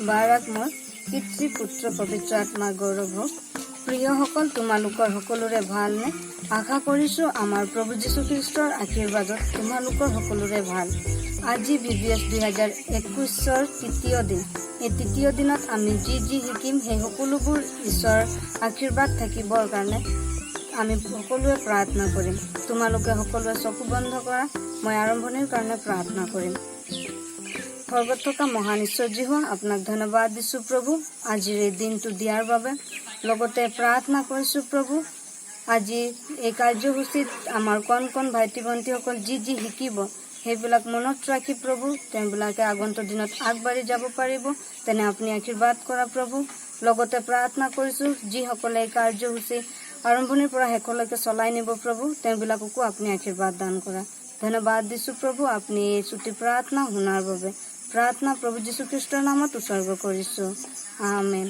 Barack মোৰ পিতৃ পুত্ৰ পবিত্ৰ আত্মাৰ গৌৰৱ হওক। প্ৰিয়সকল, তোমালোকৰ সকলোৰে ভালনে? আশা কৰিছোঁ আমাৰ প্ৰভু যীশুখ্ৰীষ্টৰ আশীৰ্বাদত তোমালোকৰ সকলোৰে ভাল। আজি VBS 2021 তৃতীয় দিন। এই তৃতীয় দিনত আমি যি শিকিম সেই সকলোবোৰ ঈশ্বৰৰ আশীৰ্বাদ থাকিবৰ কাৰণে আমি সকলোৱে প্ৰাৰ্থনা কৰিম। তোমালোকে সকলোৱে চকু বন্ধ কৰা, মই আৰম্ভণিৰ কাৰণে প্ৰাৰ্থনা কৰিম। স্বৰ্গত থকা মহান ঈশ্বৰজী হোৱা, আপোনাক ধন্যবাদ দিছোঁ প্ৰভু, আজিৰ এই দিনটো দিয়াৰ বাবে। লগতে প্ৰাৰ্থনা কৰিছোঁ প্ৰভু, আজি এই কাৰ্যসূচীত আমাৰ কণ ভাইটি ভণ্টিসকল যি শিকিব সেইবিলাক মনত ৰাখি প্ৰভু তেওঁবিলাকে আগন্তুক দিনত আগবাঢ়ি যাব পাৰিব, তেনে আপুনি আশীৰ্বাদ কৰা প্ৰভু। লগতে প্ৰাৰ্থনা কৰিছোঁ যিসকলে এই কাৰ্যসূচী আৰম্ভণিৰ পৰা শেষলৈকে চলাই নিব প্ৰভু, তেওঁবিলাককো আপুনি আশীৰ্বাদ দান কৰা। ধন্যবাদ দিছোঁ প্ৰভু, আপুনি এই ছুটি প্ৰাৰ্থনা শুনাৰ বাবে। প্ৰাৰ্থনা প্ৰভু যীশুখ্ৰীষ্টৰ নামত উৎসৰ্গ কৰিছোঁ, আমেন।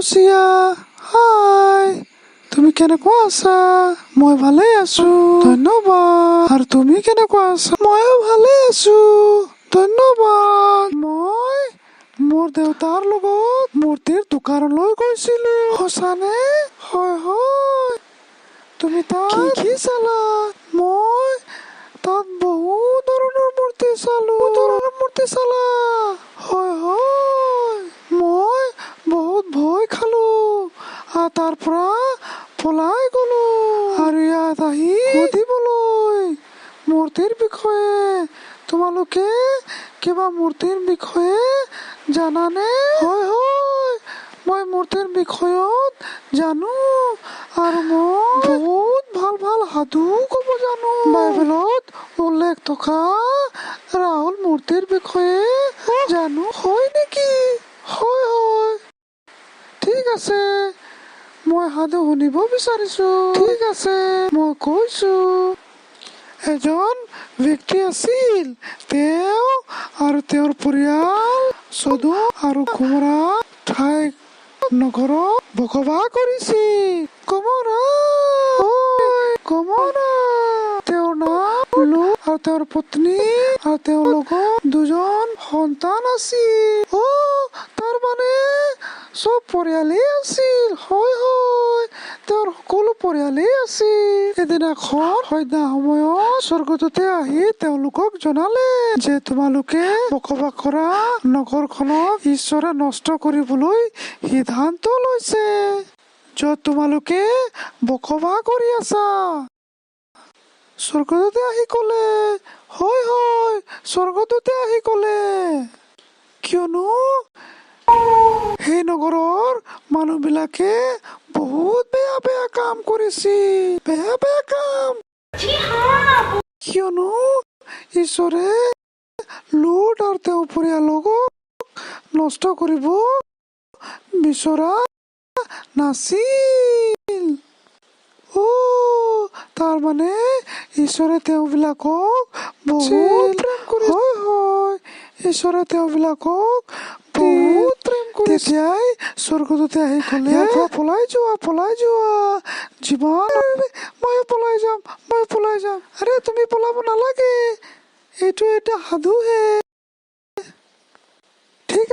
লুচিয়া, হাই, তুমি কেনেকুৱা আছা? মই ভালে আছো, ধন্যবাদ। আৰু তুমি কেনেকুৱা আছা? ময়ো ভালে আছো, ধন্যবাদ। মই মোৰ দেউতাৰ লগত মূৰ্তিৰ দোকানলৈ গৈছিলো। সঁচানে? হয় হয়। তুমি তাত কি চালা? মই তাত বহুত ধৰণৰ মূৰ্তি চালো। হয় হয়। মই বহুত ভয় খালো আৰু তাৰ পৰা পলাই গলো আৰু ইয়াত আহি সুধিবলৈ মূৰ্তিৰ বিষয়ে। তোমালোকে কিবা মূৰ্তিৰ বিষয়ে জানানে? হয় হয়, মই মূৰ্তিৰ বিষয়ত জানো আৰু মই বহুত ভাল ভাল সাধু ক'ব জানো। বাইবেলত উল্লেখ থকা ৰাহুল মূৰ্তিৰ বিষয়ে জানো। হয় নেকি? হয় হয়। ঠিক আছে, মই সাধু শুনিব বিচাৰিছো। ঠিক আছে, মই কৈছো। এজন ব্যক্তি আছিল, তেওঁ আৰু তেওঁৰ পৰিয়াল চদোম আৰু গমোৰা ঠাই নগৰত বসবাস কৰিছিল। গমোৰা, তেওঁৰ নাম লোত আৰু তেওঁৰ পত্নী আৰু তেওঁৰ লগত দুজন সন্তান আছিল। তাৰ মানে চব পৰিয়ালেই আছিল। হয় হয়, তেওঁৰ সকলো পৰিয়ালেই আছিল। এদিনাখন সন্ধ্যা সময়ত স্বৰ্গদূতে আহি তেওঁলোকক জনালে যে তোমালোকে বসবাস কৰা নগৰখনক ঈশ্বৰে নষ্ট কৰিবলৈ সিদ্ধান্ত লৈছে, য'ত তোমালোকে বসবাস কৰি আছা। স্বৰ্গদূতে আহি ক'লে, হয় হয়, স্বৰ্গদূতে আহি ক'লে, কিয়নো সেই নগৰৰ মানুহবিলাকে বহুত বেয়া বেয়া কাম কৰিছিল। বেয়া বেয়া কাম। কিয়নো ঈশ্বৰে লোট আৰু তেওঁৰ পৰিয়ালক নষ্ট কৰিব বিচৰা নাছিল। তাৰ মানে ঈশ্বৰে তেওঁবিলাকক বহুত প্ৰেম কৰিছিল। হয় হয়, ঈশ্বৰে তেওঁবিলাকক বহুত প্ৰেম কৰিছিল। তেতিয়াই স্বৰ্গদূতে আহি ক'লে, ইয়াৰ পৰা পলাই যোৱা, জীৱন। মই পলাই যাম। আৰে তুমি পলাব নালাগে, এইটো এটা সাধুহে। ঠিক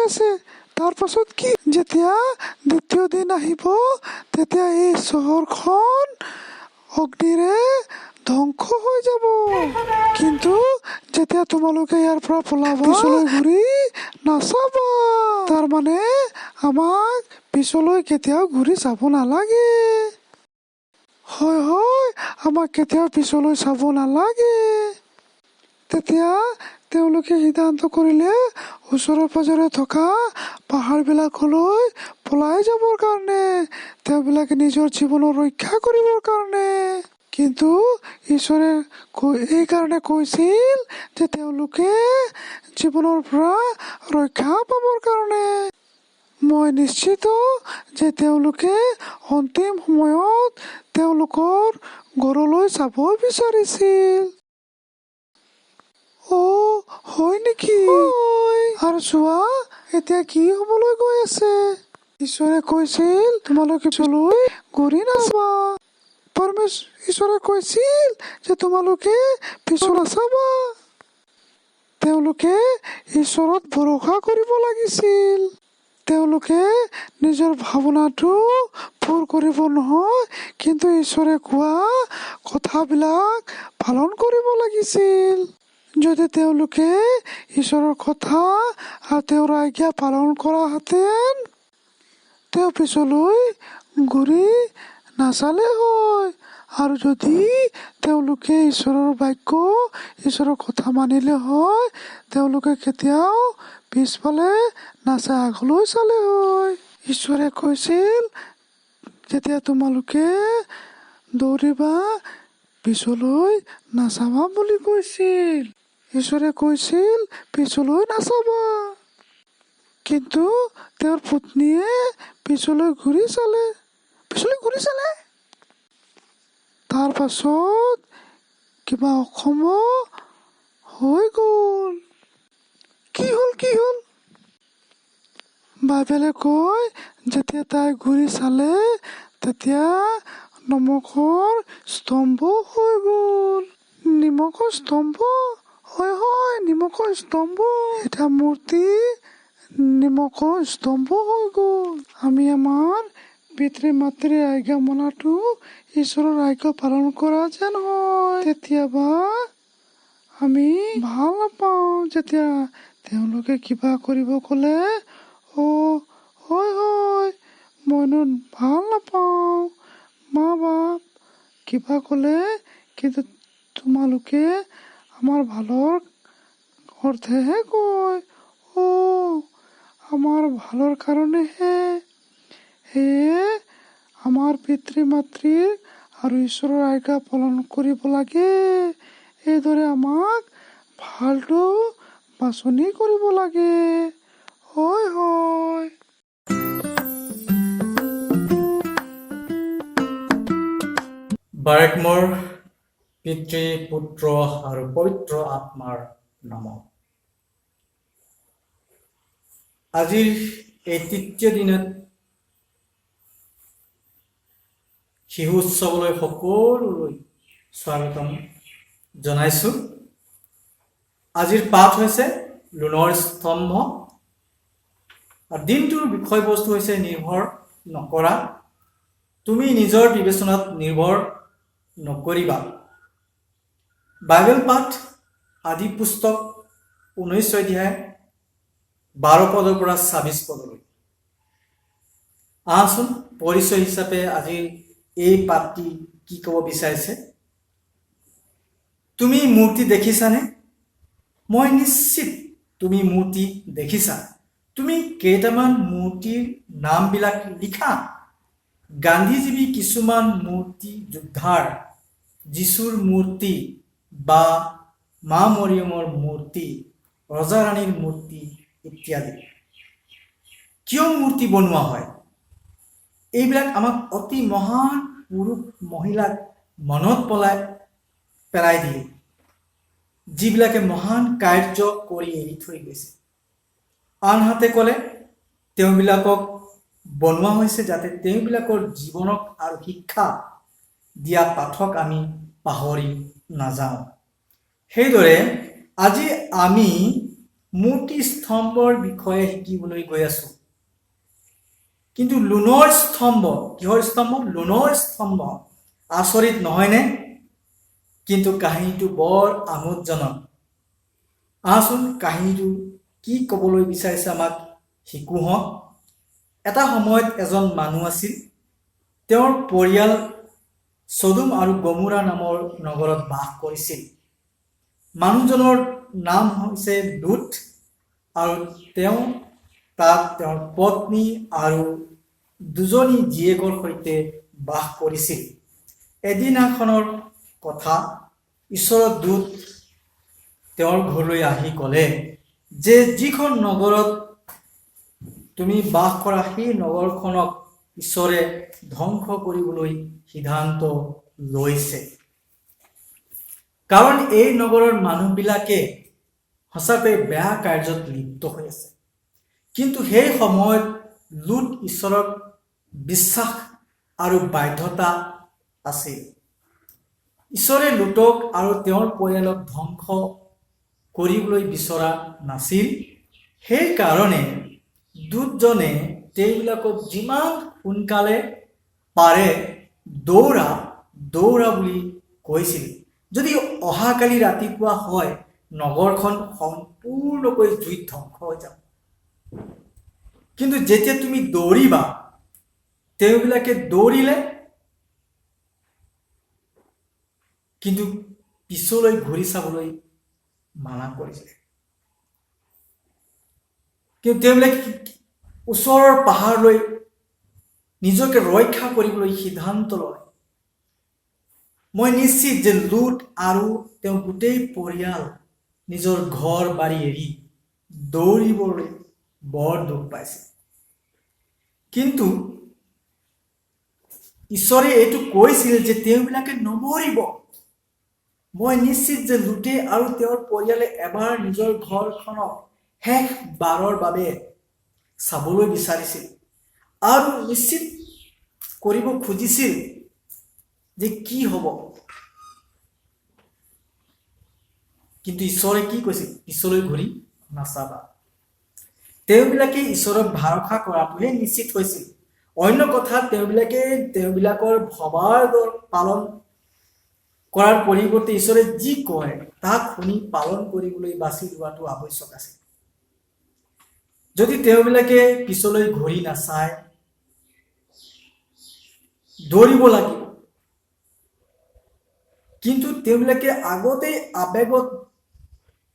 আছে। তাৰ পাছত কি? যেতিয়া দ্বিতীয় দিন আহিব, তেতিয়া এই চহৰখন অগ্নিৰে ধ্বংস হৈ যাব। কিন্তু যেতিয়া তোমালোকে ইয়াৰ পৰা পলাবা, পিছলৈ ঘূৰি নাচাবা। তাৰ মানে আমাক পিছলৈ কেতিয়াও ঘূৰি চাব নালাগে। হয় হয়, আমাক কেতিয়াও পিছলৈ চাব নালাগে। তেতিয়া তেওঁলোকে সিদ্ধান্ত কৰিলে ওচৰে পাজৰে থকা পাহাৰবিলাকলৈ পলাই যাবৰ কাৰণে, তেওঁবিলাকে নিজৰ জীৱনৰ ৰক্ষা কৰিবৰ কাৰণে। কিন্তু ঈশ্বৰে এইকাৰণে কৈছিল যে তেওঁলোকে জীৱনৰ পৰা ৰক্ষা পাবৰ কাৰণে। মই নিশ্চিত যে তেওঁলোকে অন্তিম সময়ত তেওঁলোকৰ ঘৰলৈ চাব বিচাৰিছিল। হয় নেকি? আৰু চোৱা, এতিয়া কি হবলৈ গৈ আছে। ঈশ্বৰে কৈছিল তোমালোকে পিছলৈ ঘূৰি নাচাবা। ঈশ্বৰে কৈছিল যে তোমালোকে পিছলৈ নাচাবা। তেওঁলোকে ঈশ্বৰত ভৰসা কৰিব লাগিছিল। তেওঁলোকে নিজৰ ভাৱনাটো পূৰ কৰিব নহয়, কিন্তু ঈশ্বৰে কোৱা কথাবিলাক পালন কৰিব লাগিছিল। যদি তেওঁলোকে ঈশ্বৰৰ কথা আৰু তেওঁৰ আজ্ঞা পালন কৰাহেঁতেন, তেওঁ পিছলৈ ঘূৰি নাচালে হয়। আৰু যদি তেওঁলোকে ঈশ্বৰৰ বাক্য, ঈশ্বৰৰ কথা মানিলে হয়, তেওঁলোকে কেতিয়াও পিছফালে নাচাই আগলৈ চালে হয়। ঈশ্বৰে কৈছিল যেতিয়া তোমালোকে দৌৰিবা, পিছলৈ নাচাবা বুলি কৈছিল। ঈশ্বৰে কৈছিল পিছলৈ নাচাবা। কিন্তু তেওঁৰ পত্নীয়ে পিছলৈ ঘূৰি চালে। তাৰ পাছত কিবা অসম্ভৱ হৈ গ'ল। কি হ'ল? বাইবেলে কয় যেতিয়া তাই ঘূৰি চালে তেতিয়া নমকৰ স্তম্ভ হৈ গ'ল। নিমকৰ স্তম্ভ? হয় হয়, নিমকৰ স্তম্ভ। এটা মূৰ্তি নিমকৰ স্তম্ভ হৈ গ'ল। আমি আমাৰ পিতৃ মাতৃৰ আজ্ঞা মনাটো ঈশ্বৰৰ আজ্ঞা পালন কৰা যেন হয়। কেতিয়াবা আমি ভাল নাপাওঁ যেতিয়া তেওঁলোকে কিবা কৰিব ক'লে, হয় হয়, মইনো ভাল নাপাওঁ মা বাপ কিবা ক'লে, কিন্তু তোমালোকে আমাৰ ভালৰ অৰ্থেহে কয়, আমাৰ ভালৰ কাৰণেহে। সেয়ে আমাৰ পিতৃ মাতৃৰ আৰু ঈশ্বৰৰ আজ্ঞা পালন কৰিব লাগে। এইদৰে আমাক ভালটো বাছনি কৰিব লাগে। হয় হয়। বাৰেক মোৰ পিতৃ পুত্ৰ আৰু পবিত্ৰ আত্মাৰ নামত। আজিৰ এই তৃতীয় দিনত শিশু উৎসৱলৈ সকলোলৈ স্বাগতম জনাইছোঁ। আজিৰ পাঠ হৈছে লোণৰ স্তম্ভ। আৰু দিনটোৰ বিষয়বস্তু হৈছে নিৰ্ভৰ নকৰা। তুমি নিজৰ বিবেচনাত নিৰ্ভৰ নকৰিবা। বাইবেল পাঠ আদি পুস্তক 19 অধ্যায় 12 পদৰ পৰা 26 পদলৈ। আহচোন পৰিচয় হিচাপে আজি এই পাঠটি কি ক'ব বিচাৰিছে। তুমি মূৰ্তি দেখিছানে? মই নিশ্চিত তুমি মূৰ্তি দেখিছা। তুমি কেইটামান মূৰ্তিৰ নামবিলাক লিখা। গান্ধীজীৱী কিছুমান মূৰ্তি যোদ্ধাৰ, যীশুৰ মূৰ্তি বা মা মৰিয়মৰ মূৰ্তি, ৰজা ৰাণীৰ মূৰ্তি ইত্যাদি। কিয় মূৰ্তি বনোৱা হয়? এইবিলাক আমাক অতি মহান পুৰুষ মহিলাক মনত পেলাই দিয়ে, যিবিলাকে মহান কাৰ্য কৰি এৰি থৈ গৈছে। আনহাতে ক'লে তেওঁবিলাকক বনোৱা হৈছে যাতে তেওঁবিলাকৰ জীৱনক আৰু শিক্ষা দিয়া পাঠক আমি পাহৰি নাযাওঁ। সেইদৰে আজি আমি মূৰ্তি স্তম্ভৰ বিষয়ে শিকিবলৈ গৈ আছো। কিন্তু লোণৰ স্তম্ভ, কিহৰ স্তম্ভ? লোণৰ স্তম্ভ। আচৰিত নহয়নে? কিন্তু কাহিনীটো বৰ আমোদজনক। আহচোন কাহিনীটো কি ক'বলৈ বিচাৰিছে আমাক শিকো হওক। এটা সময়ত এজন মানুহ আছিল। তেওঁৰ পৰিয়াল ছদোম আৰু গমোৰা নামৰ নগৰত বাস কৰিছিল। মানুহজনৰ নাম হৈছে লুত আৰু তেওঁ তাত তেওঁৰ পত্নী আৰু দুজনী জীয়েকৰ সৈতে বাস কৰিছিল। এদিনাখনৰ কথা, ঈশ্বৰৰ দূত তেওঁৰ ঘৰলৈ আহি ক'লে যে যিখন নগৰত তুমি বাস কৰা সেই নগৰখনক ঈশ্বৰে ধ্বংস কৰিবলৈ সিদ্ধান্ত লৈছে। কাৰণ এই নগৰৰ মানুহবিলাকে সঁচাকৈ বেয়া কাৰ্যত লিপ্ত হৈ আছে। কিন্তু সেই সময়ত লুত ঈশ্বৰক বিশ্বাস আৰু বাধ্যতা আছিল। ঈশ্বৰে লুতক আৰু তেওঁৰ পৰিয়ালক ধ্বংস কৰিবলৈ বিচৰা নাছিল। সেইকাৰণে দূতজনে তেওঁবিলাকক যিমান সোনকালে পাৰে দৌৰা বুলি কৈছিল। যদি অহাকালি ৰাতিপুৱা হয় নগৰখন সম্পূৰ্ণকৈ জুইত ধ্বংস হৈ যাব। কিন্তু যেতিয়া তুমি দৌৰিবা, তেওঁবিলাকে দৌৰিলে কিন্তু পিছলৈ ঘূৰি চাবলৈ মানা কৰিছিলে। কিন্তু তেওঁবিলাকে ওচৰৰ পাহাৰলৈ নিজকে ৰক্ষা কৰিবলৈ সিদ্ধান্ত লয়। মই নিশ্চিত যে লুত আৰু তেওঁ গোটেই পৰিয়াল নিজৰ ঘৰ বাৰী এৰি দৌৰিবলৈ বৰ দুখ পাইছিল। কিন্তু ঈশ্বৰে এইটো কৈছিল যে তেওঁবিলাকে নমৰিব। মই নিশ্চিত যে লুতে আৰু তেওঁৰ পৰিয়ালে এবাৰ নিজৰ ঘৰখনক শেষবাৰৰ বাবে চাবলৈ বিচাৰিছিল আৰু নিশ্চিত কৰিব খুজিছিল যে কি হ'ব। কিন্তু ঈশ্বৰে কি কৈছিল? পিছলৈ ঘূৰি নাচাবা। তেওঁবিলাকে ঈশ্বৰক ভৰসা কৰাটোহে নিশ্চিত হৈছিল। অন্য কথাত তেওঁবিলাকে তেওঁবিলাকৰ ভবাৰ পালন কৰাৰ পৰিৱৰ্তে ঈশ্বৰে যি কয় তাক শুনি পালন কৰিবলৈ বাছি লোৱাটো আৱশ্যক আছিল। যদি তেওঁবিলাকে পিছলৈ ঘূৰি নাচায়, দৌৰিব লাগিব, কিন্তু তেওঁবিলাকে আগতেই আৱেগত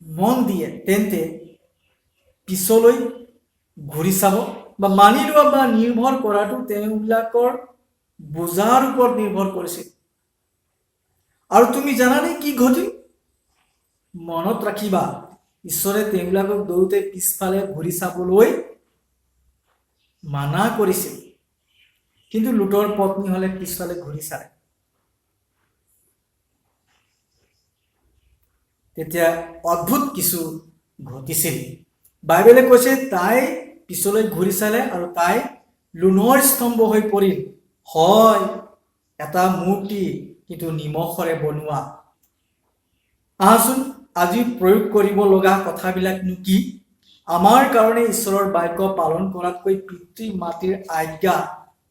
মন দিয়ে, তেন্তে পিছলৈ ঘূৰি চাব বা মানি লোৱা বা নিৰ্ভৰ কৰাটো তেওঁবিলাকৰ বোজাৰ ওপৰত নিৰ্ভৰ কৰিছিল। আৰু তুমি জানানে কি ঘটিল? মনত ৰাখিবা, ঈশ্বৰে তেওঁবিলাকক দৌৰোতে পিছফালে ঘূৰি চাবলৈ মানা কৰিছিল, কিন্তু লুতৰ পত্নী হলে পিছফালে ঘূৰি চালে। তেতিয়া অদ্ভুত কিছু ঘটিছিল। বাইবেলে কৈছে তাই পিছলৈ ঘূৰি চালে আৰু তাই লোণৰ স্তম্ভ হৈ পৰিল। হয়, এটা মূৰ্তি, কিন্তু নিমখৰে বনোৱা। আহাচোন আজি প্ৰয়োগ কৰিব লগা কথাবিলাকনো কি? আমাৰ কাৰণে ঈশ্বৰৰ বাক্য পালন কৰাতকৈ পিতৃ মাতৃৰ আজ্ঞা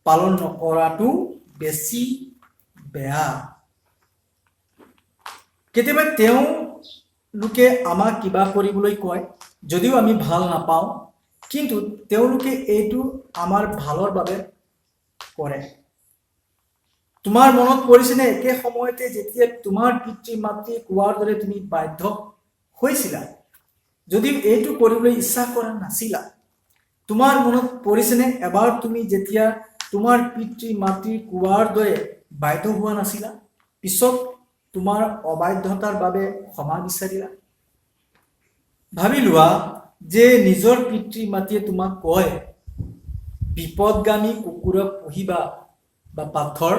পালন নকৰাটো বেছি বেয়া। কেতিয়াবা তেওঁলোকে আমাক কিবা কৰিবলৈ কয়, যদিও আমি ভাল নাপাওঁ, কিন্তু তেওঁলোকে এইটো আমাৰ ভালৰ বাবে কৰে। তোমাৰ মনত পৰিছেনে একে সময়তে যেতিয়া তোমাৰ পিতৃ মাতৃ কোৱাৰ দৰে তুমি বাধ্য হৈছিলা, যদিও এইটো কৰিবলৈ ইচ্ছা কৰা নাছিলা? তোমাৰ মনত পৰিছেনে এবাৰ তুমি যেতিয়া তোমাৰ পিতৃ মাতৃ কোৱাৰ দৰে বাধ্য হোৱা নাছিলা, পিছত তোমাৰ অবাধ্যতাৰ বাবে ক্ষমা বিচাৰিলা? ভাবি লোৱা যে নিজৰ পিতৃ মাতৃয়ে তোমাক কয় বিপদগামী কুকুৰক পুহিবা বা পাথৰ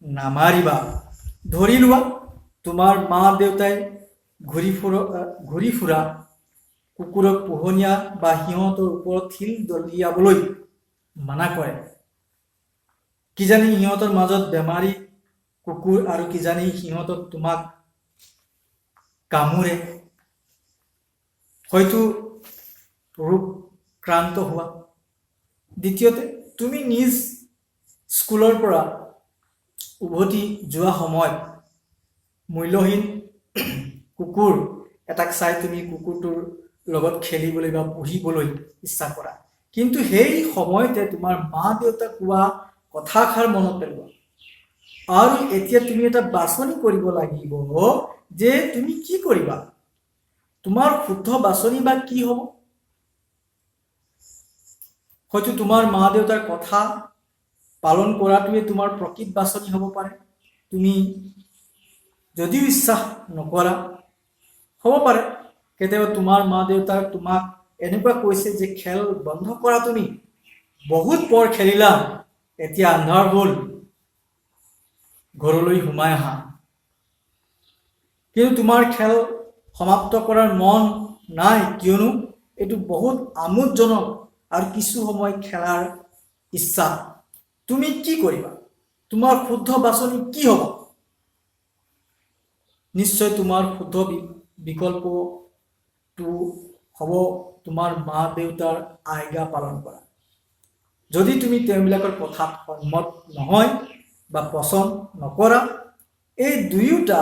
নামাৰিবা। ধৰি লোৱা তোমাৰ মা দেউতাই ঘূৰি ফুৰা কুকুৰক পোহনীয়া বা সিহঁতৰ ওপৰত শিল দলিয়াবলৈ মানা কৰে। কিজানি সিহঁতৰ মাজত বেমাৰী কুকুৰ আৰু কিজানি সিহঁতক তোমাক কামোৰে, হয়তো ৰোগক্ৰান্ত হোৱা। দ্বিতীয়তে, তুমি নিজ স্কুলৰ পৰা উভতি যোৱা সময়ত মূল্যহীন কুকুৰ এটাক চাই তুমি কুকুৰটোৰ লগত খেলিবলৈ বা পুহিবলৈ ইচ্ছা কৰা, কিন্তু সেই সময়তে তোমাৰ মা দেউতাক কোৱা কথাষাৰ মনত পেলোৱা। আৰু এতিয়া তুমি এটা বাছনি কৰিব লাগিব যে তুমি কি কৰিবা। তোমাৰ শুদ্ধ বাছনি বা কি হ'ব? হয়তো তোমাৰ মা দেউতাৰ কথা পালন কৰাটোৱে তোমাৰ প্ৰকৃত বাছনি হ'ব পাৰে। তুমি যদিও ইচ্ছা নকৰা, হ'ব পাৰে কেতিয়াবা তোমাৰ মা দেউতাক তোমাক এনেকুৱা কৈছে যে খেল বন্ধ কৰা, তুমি বহুত পৰ খেলিলা, এতিয়া আন্ধাৰ হ'ল, ঘৰলৈ সোমাই আহা। কিন্তু তোমাৰ খেল সমাপ্ত কৰাৰ মন নাই, কিয়নো এইটো বহুত আমোদজনক আৰু কিছু সময় খেলাৰ ইচ্ছা। তুমি কি কৰিবা? তোমাৰ শুদ্ধ বাছনি কি হ'ব? নিশ্চয় তোমাৰ শুদ্ধ বিকল্পটো হ'ব তোমাৰ মা দেউতাৰ আজ্ঞা পালন কৰা। যদি তুমি তেওঁবিলাকৰ কথাত সন্মত নহয় বা পচন্দ নকৰা, এই দুয়োটা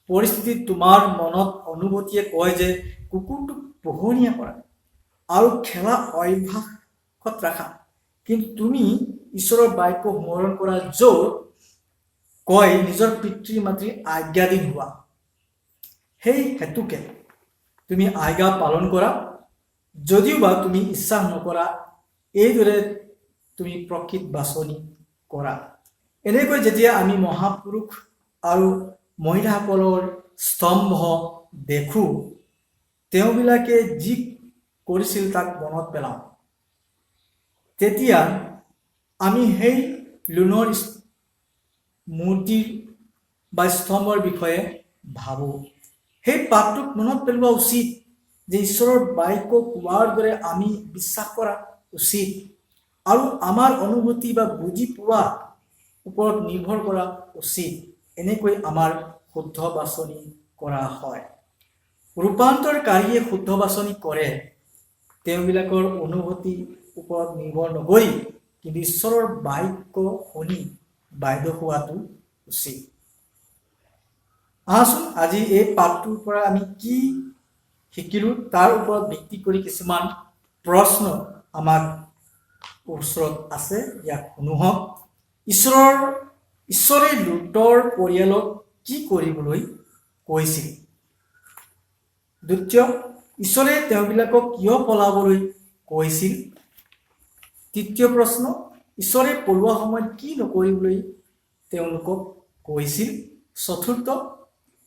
পৰিস্থিতিত তোমাৰ মনত অনুভূতিয়ে কয় যে কুকুৰটোক পোহনীয়া কৰা আৰু খেলা অভ্যাসত ৰাখা। কিন্তু তুমি ঈশ্বৰৰ বাক্য সোঁৱৰণ কৰা য'ত কয় নিজৰ পিতৃ মাতৃৰ আজ্ঞাধীন হোৱা, সেই হেতুকে তুমি আজ্ঞা পালন কৰা, যদিও বা তুমি ইচ্ছা নকৰা। এইদৰে তুমি প্ৰকৃত বাছনি কৰা। এনেকৈ যেতিয়া আমি মহাপুৰুষ আৰু মহিলাসকলৰ স্তম্ভ দেখো, তেওঁবিলাকে যি কৰিছিল তাক মনত পেলাওঁ, তেতিয়া আমি সেই লোণৰ মূৰ্তিৰ বা স্তম্ভৰ বিষয়ে ভাবোঁ। সেই পাপটোক মনত পেলোৱা উচিত যে ঈশ্বৰৰ বাক্য কোৱাৰ দৰে আমি বিশ্বাস কৰা উচিত আৰু আমাৰ অনুভূতি বা বুজি পোৱা ওপৰত নিৰ্ভৰ কৰা উচিত। এনেকৈ আমাৰ শুদ্ধ বাছনি কৰা হয়। ৰূপান্তৰকাৰীয়ে শুদ্ধ বাছনি কৰে তেওঁবিলাকৰ অনুভূতিৰ ওপৰত নিৰ্ভৰ নকৰি কিন্তু ঈশ্বৰৰ বাক্য শুনি বাধ্য হোৱাটো উচিত। আহাচোন আজি এই পাঠটোৰ পৰা আমি কি শিকিলো তাৰ ওপৰত ভিত্তি কৰি কিছুমান প্ৰশ্ন আমাৰ ওচৰত আছে, ইয়াক শুনোহক। ঈশ্বৰে লুতৰ পৰিয়ালক কি কৰিবলৈ কৈছিল? দ্বিতীয়, ঈশ্বৰে তেওঁবিলাকক কিয় পলাবলৈ কৈছিল? তৃতীয় প্ৰশ্ন, ঈশ্বৰে পলোৱা সময়ত কি নকৰিবলৈ তেওঁলোকক কৈছিল? চতুৰ্থ,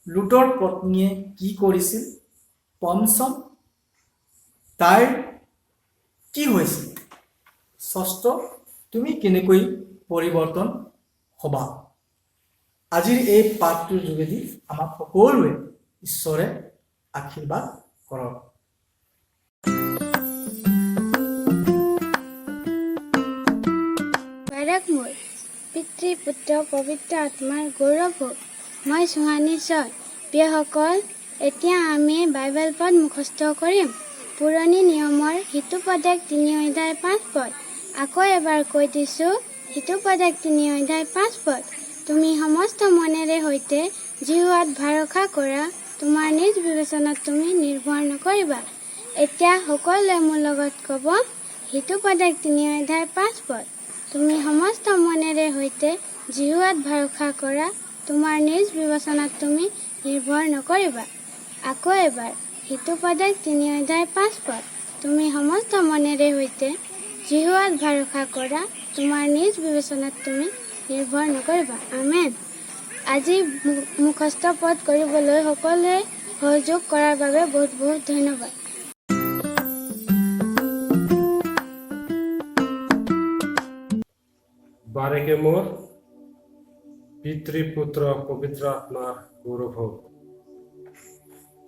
লুতৰ পত্নীয়ে কি কৰিছিল? পঞ্চম, তাইৰ কি হৈছিল? ষষ্ঠ, তুমি কেনেকৈ পৰিৱৰ্তন হ'বা? আজিৰ এই পাঠটোৰ যোগেদি আমাক সকলোৱে ঈশ্বৰে আশীৰ্বাদ কৰক। মোৰ পিতৃ পুত্ৰ পবিত্ৰ আত্মাৰ গৌৰৱ হওক। মই সুহানী ছয়। প্ৰিয়সকল, এতিয়া আমি বাইবেল পদ মুখস্থ কৰিম। পুৰণি নিয়মৰ হিতুপদেশ 3 অধ্যায় 5 পদ। আকৌ এবাৰ কৈ দিছোঁ, হিতুপদেশ 3 অধ্যায় 5 পদ। তুমি সমস্ত মনেৰে সৈতে জিহুৱাত ভৰসা কৰা, তোমাৰ নিজ বিবেচনাত তুমি নিৰ্ভৰ নকৰিবা। এতিয়া সকলোৱে মোৰ লগত ক'ব, হিতুপদেশ 3 অধ্যায় 5 পদ। তুমি সমস্ত মনেৰে সৈতে জিহুৱাত ভৰসা কৰা, তোমাৰ নিজ বিবেচনাত তুমি নিৰ্ভৰ নকৰিবা। আকৌ এবাৰ, হিতুপদেশ 3 অধ্যায় 5 পদ। তুমি সমস্ত মনেৰে সৈতে জিহুৱাত ভৰসা কৰা, তোমাৰ নিজ বিবেচনাত তুমি নিৰ্ভৰ নকৰিবা। আমেন। আজি মুখস্থ পদ কৰিবলৈ সকলোৱে সহযোগ কৰাৰ বাবে বহুত বহুত ধন্যবাদ। বাৰেকে মোৰ পিতৃপুত্ৰ পবিত্ৰ আত্মাৰ গৌৰৱ হওক।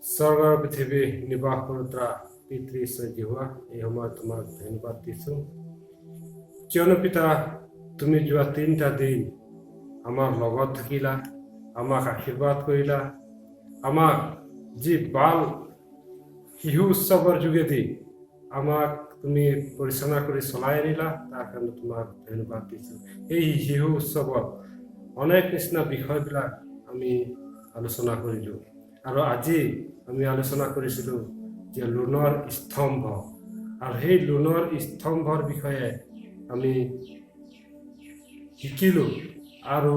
স্বৰ্গৰ পৃথিৱী নিবাস কৰোঁতা পিতৃ ঈশ্বৰ জিহুৱা, এই সময়ত তোমাক ধন্যবাদ দিছোঁ, কিয়নো পিতা তুমি যোৱা 3টা দিন আমাৰ লগত থাকিলা, আমাক আশীৰ্বাদ কৰিলা, আমাক যি বাল শিশু উৎসৱৰ যোগেদি আমাক তুমি পৰিচালনা কৰি চলাই আনিলা, তাৰ কাৰণে তোমাক ধন্যবাদ দিছোঁ। এই শিশু উৎসৱত অনেক নিচিনা বিষয়বিলাক আমি আলোচনা কৰিলোঁ আৰু আজি আমি আলোচনা কৰিছিলোঁ যে লোণৰ স্তম্ভ, আৰু সেই লোণৰ স্তম্ভৰ বিষয়ে আমি শিকিলোঁ আৰু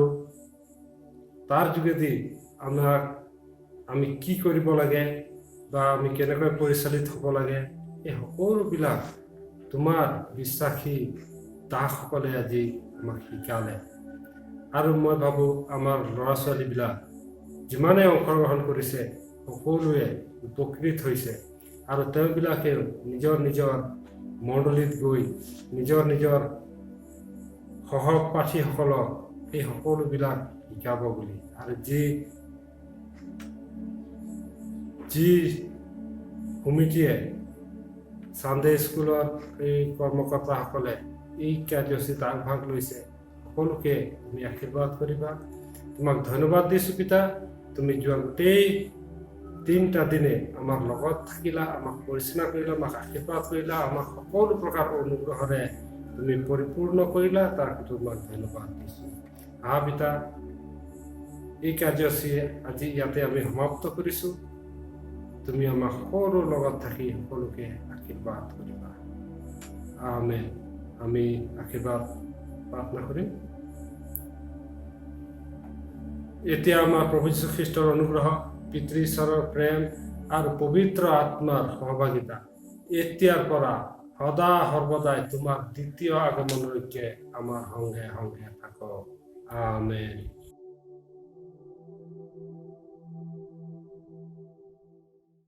তাৰ যোগেদি আমি কি কৰিব লাগে বা আমি কেনেকৈ পৰিচালিত হ'ব লাগে, এই সকলোবিলাক তোমাৰ বিশ্বাসী দাসসকলে আজি আমাক শিকালে। আৰু মই ভাবোঁ আমাৰ ল'ৰা ছোৱালীবিলাক যিমানে অংশগ্ৰহণ কৰিছে সকলোৱে উপকৃত হৈছে আৰু তেওঁবিলাকেও নিজৰ নিজৰ মণ্ডলীত গৈ নিজৰ নিজৰ সহপাঠীসকলক এই সকলোবিলাক শিকাব বুলি, আৰু যি সমিতিয়ে ছানডে স্কুলৰ এই কৰ্মকৰ্তাসকলে এই কাৰ্যসূচীত আগভাগ লৈছে, সকলোকে তুমি আশীৰ্বাদ কৰিবা। তোমাক ধন্যবাদ দিছোঁ পিতা, তুমি যোৱা গোটেই 3টা দিনে আমাৰ লগত থাকিলা, আমাক পৰিচালনা কৰিলা, আমাক আশীৰ্বাদ কৰিলা, আমাক সকলো প্ৰকাৰ অনুগ্ৰহেৰে তুমি পৰিপূৰ্ণ কৰিলা, তাৰ তোমাক ধন্যবাদ দিছোঁ। পিতা, এই কাৰ্যসূচী আজি ইয়াতে আমি সমাপ্ত কৰিছোঁ। তুমি আমাৰ সকলোৰ লগত থাকি সকলোকে আশীৰ্বাদ কৰিবা। আমেন। আমি আশীৰ্বাদ প্ৰাৰ্থনা কৰিম। এতিয়া আমাৰ প্ৰভু যীশু খ্ৰীষ্টৰ অনুগ্ৰহ, পিতৃ ঈশ্বৰৰ প্ৰেম আৰু পবিত্ৰ আত্মাৰ সহভাগিতা এতিয়াৰ পৰা সদা সৰ্বদাই তোমাৰ দ্বিতীয় আগমনলৈকে আমাৰ সংগে সংগে থাকক। আমেন।